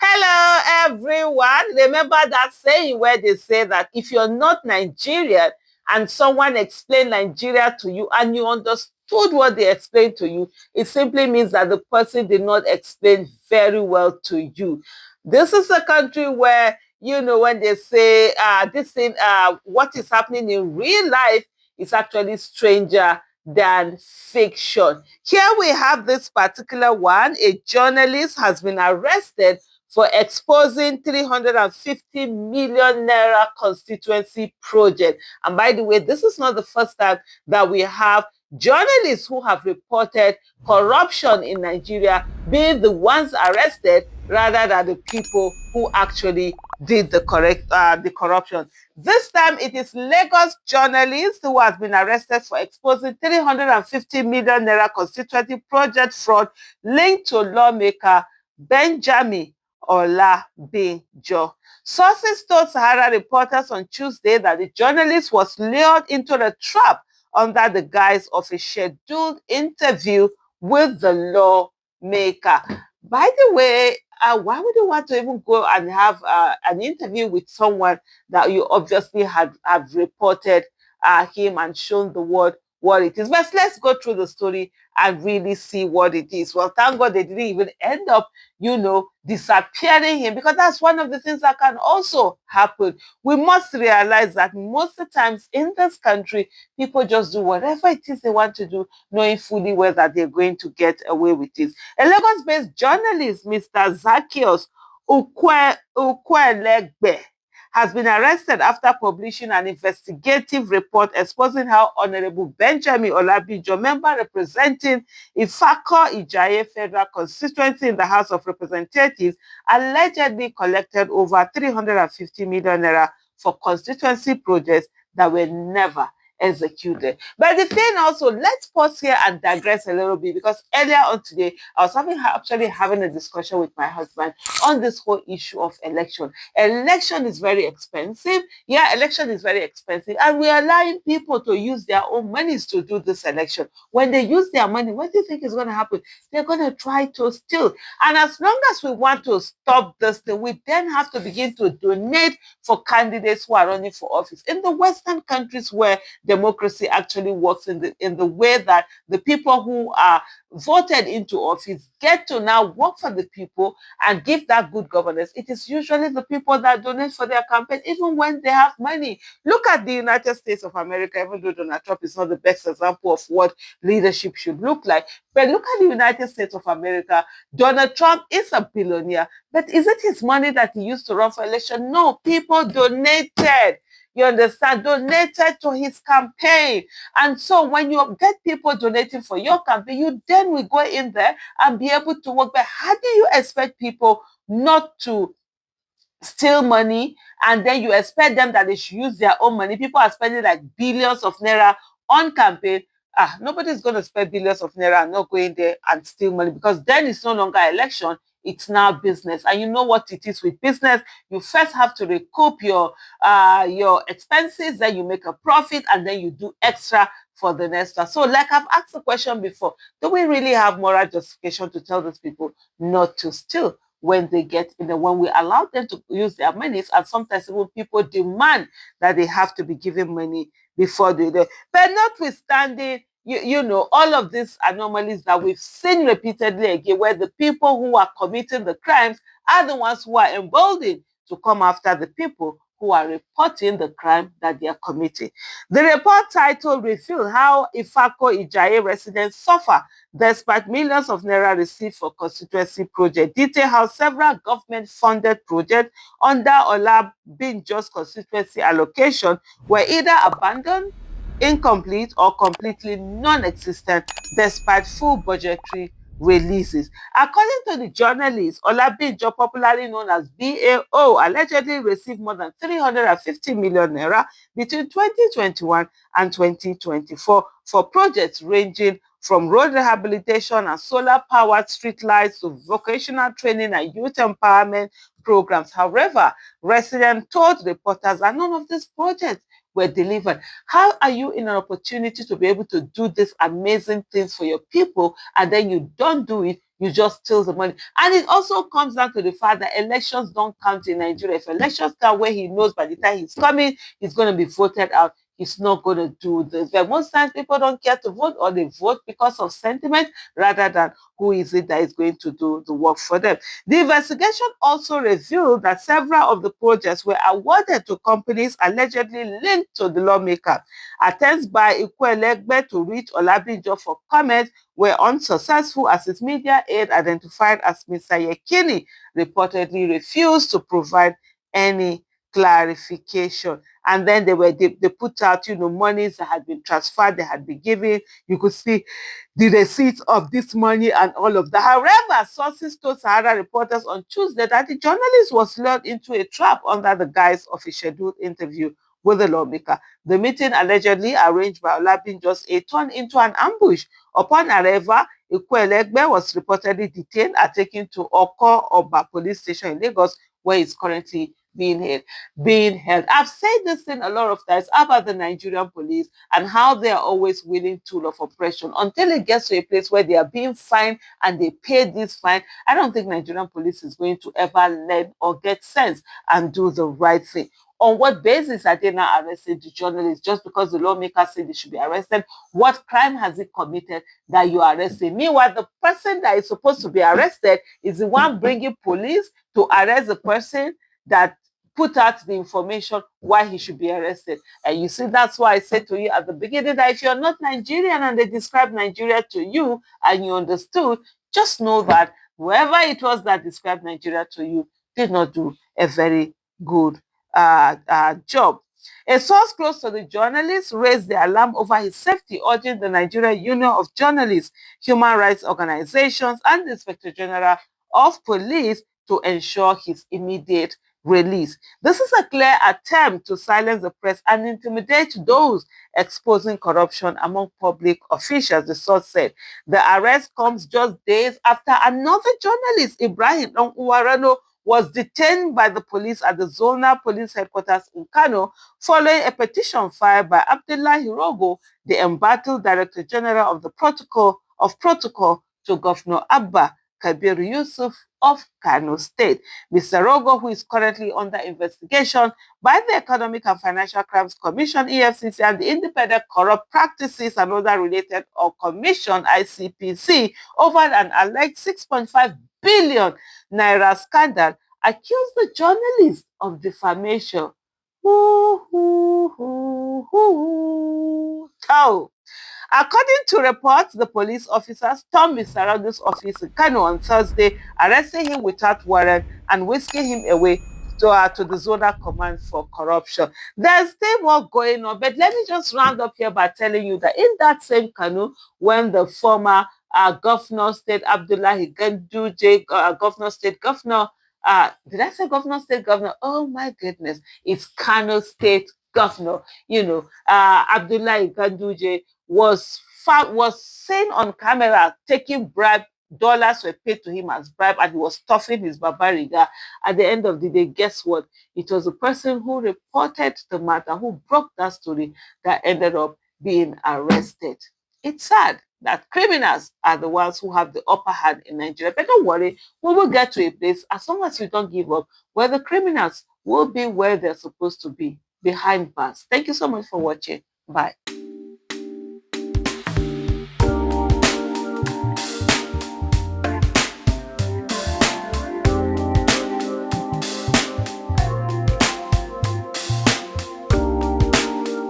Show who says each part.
Speaker 1: Hello, everyone. Remember that saying where they say that if you're not Nigerian and someone explained Nigeria to you and you understood what they explained to you, it simply means that the person did not explain very well to you. This is a country where, when they say this thing, what is happening in real life is actually stranger than fiction. Here we have this particular one. A journalist has been arrested for exposing 350 million naira constituency project. And by the way, this is not the first time that we have journalists who have reported corruption in Nigeria being the ones arrested rather than the people who actually did the corruption. This time it is Lagos journalist who has been arrested for exposing 350 million naira constituency project fraud linked to lawmaker Benjamin Olabejo. Sources told Sahara reporters on Tuesday that the journalist was lured into the trap under the guise of a scheduled interview with the lawmaker. By the way, why would you want to even go and have an interview with someone that you obviously have reported him and shown the world what it is? But let's go through the story and really see what it is. Well, thank God they didn't even end up disappearing him, because that's one of the things that can also happen. We must realize that most of the times in this country, people just do whatever it is they want to do, knowing fully well that they're going to get away with it. A Lagos-based journalist, Mr. Zacchaeus Ukwelegbe, has been arrested after publishing an investigative report exposing how Honorable Benjamin Olabijo, member representing Ifako Ijaye Federal Constituency in the House of Representatives, allegedly collected over 350 million naira for constituency projects that were never executed. But the thing also, let's pause here and digress a little bit, because earlier on today, I was actually having a discussion with my husband on this whole issue of election. Election is very expensive. Yeah, election is very expensive. And we are allowing people to use their own monies to do this election. When they use their money, what do you think is going to happen? They're going to try to steal. And as long as we want to stop this thing, we then have to begin to donate for candidates who are running for office. In the Western countries where democracy actually works in the way that the people who are voted into office get to now work for the people and give that good governance, it is usually the people that donate for their campaign, even when they have money. Look at the United States of America, even though Donald Trump is not the best example of what leadership should look like. But look at the United States of America. Donald Trump is a billionaire, but is it his money that he used to run for election? No, people donated. You understand? Donated to his campaign. And so when you get people donating for your campaign, you then will go in there and be able to work. But how do you expect people not to steal money, and then you expect them that they should use their own money? People are spending like billions of naira on campaign. Nobody's going to spend billions of naira and not go in there and steal money, because then it's no longer election, it's now business. And you know what it is with business. You first have to recoup your expenses, then you make a profit, and then you do extra for the next one. So like I've asked the question before, do we really have moral justification to tell these people not to steal when they get in the when we allow them to use their monies? And sometimes even people demand that they have to be given money before they do. But notwithstanding, all of these anomalies that we've seen repeatedly again, where the people who are committing the crimes are the ones who are emboldened to come after the people who are reporting the crime that they are committing. The report title revealed how Ifako Ijaye residents suffer despite millions of naira received for constituency project. Detail how several government-funded projects under Olabinjo's constituency allocation were either abandoned, incomplete, or completely non-existent despite full budgetary releases. According to the journalist, Olabinjo, popularly known as BAO, allegedly received more than 350 million naira between 2021 and 2024 for projects ranging from road rehabilitation and solar-powered streetlights to vocational training and youth empowerment programs. However, residents told reporters that none of these projects were delivered. How are you in an opportunity to be able to do these amazing things for your people, and then you don't do it? you just steal the money. And it also comes down to the fact that elections don't count in Nigeria. If elections count where he knows by the time he's coming, he's going to be voted out, he's not going to do this. But most times people don't care to vote, or they vote because of sentiment rather than who is it that is going to do the work for them. The investigation also revealed that several of the projects were awarded to companies allegedly linked to the lawmaker. Attempts by Ikwelegbe to reach Olabijo for comment were unsuccessful, as his media aide, identified as Mr. Yekini, reportedly refused to provide any clarification. And then they put out, monies that had been transferred, they had been given. You could see the receipts of this money and all of that. However, sources told Sahara reporters on Tuesday that the journalist was lured into a trap under the guise of a scheduled interview with the lawmaker. The meeting, allegedly arranged by Olabinjo's aide, turned into an ambush. Upon arrival, Ikwelegbe was reportedly detained and taken to Oko Oba police station in Lagos, where he's currently being held. I've said this thing a lot of times about the Nigerian police and how they are always willing tool of oppression until it gets to a place where they are being fined and they pay this fine. I don't think Nigerian police is going to ever learn or get sense and do the right thing. On what basis are they now arresting the journalists? Just because the lawmaker said they should be arrested? What crime has he committed that you are arresting? Meanwhile, the person that is supposed to be arrested is the one bringing police to arrest the person that put out the information why he should be arrested. And you see, that's why I said to you at the beginning that if you're not Nigerian and they describe Nigeria to you and you understood, just know that whoever it was that described Nigeria to you did not do a very good job. A source close to the journalist raised the alarm over his safety, urging the Nigerian Union of Journalists, human rights organizations, and the Inspector General of Police to ensure his immediate release. This is a clear attempt to silence the press and intimidate those exposing corruption among public officials, the source said. The arrest comes just days after another journalist, Ibrahim Uwarano, was detained by the police at the zonal police headquarters in Kano following a petition filed by Abdullahi Rogo, the embattled Director General of the Protocol to Governor Abba Kabir Yusuf of Kano State. Mr. Rogo, who is currently under investigation by the Economic and Financial Crimes Commission, EFCC, and the Independent Corrupt Practices and Other Related Commission, ICPC, over an alleged 6.5 billion naira scandal, accused the journalist of defamation. Oh. According to reports, the police officers stormed Mr. Rogo's office in Kano on Thursday, arresting him without warrant and whisking him away to the zonal command for corruption. There's still more going on, but let me just round up here by telling you that in that same Kano, when the former governor state Abdullahi Ganduje, governor state governor, did I say governor state governor? Oh my goodness, it's Kano state governor. Abdullahi Ganduje was seen on camera taking bribe. Dollars were paid to him as bribe, and he was stuffing his babariga. At the end of the day, guess what? It was the person who reported the matter, who broke that story, that ended up being arrested. It's sad that criminals are the ones who have the upper hand in Nigeria. But don't worry, we will get to a place, as long as you don't give up, where the criminals will be where they're supposed to be, behind bars. Thank you so much for watching. Bye.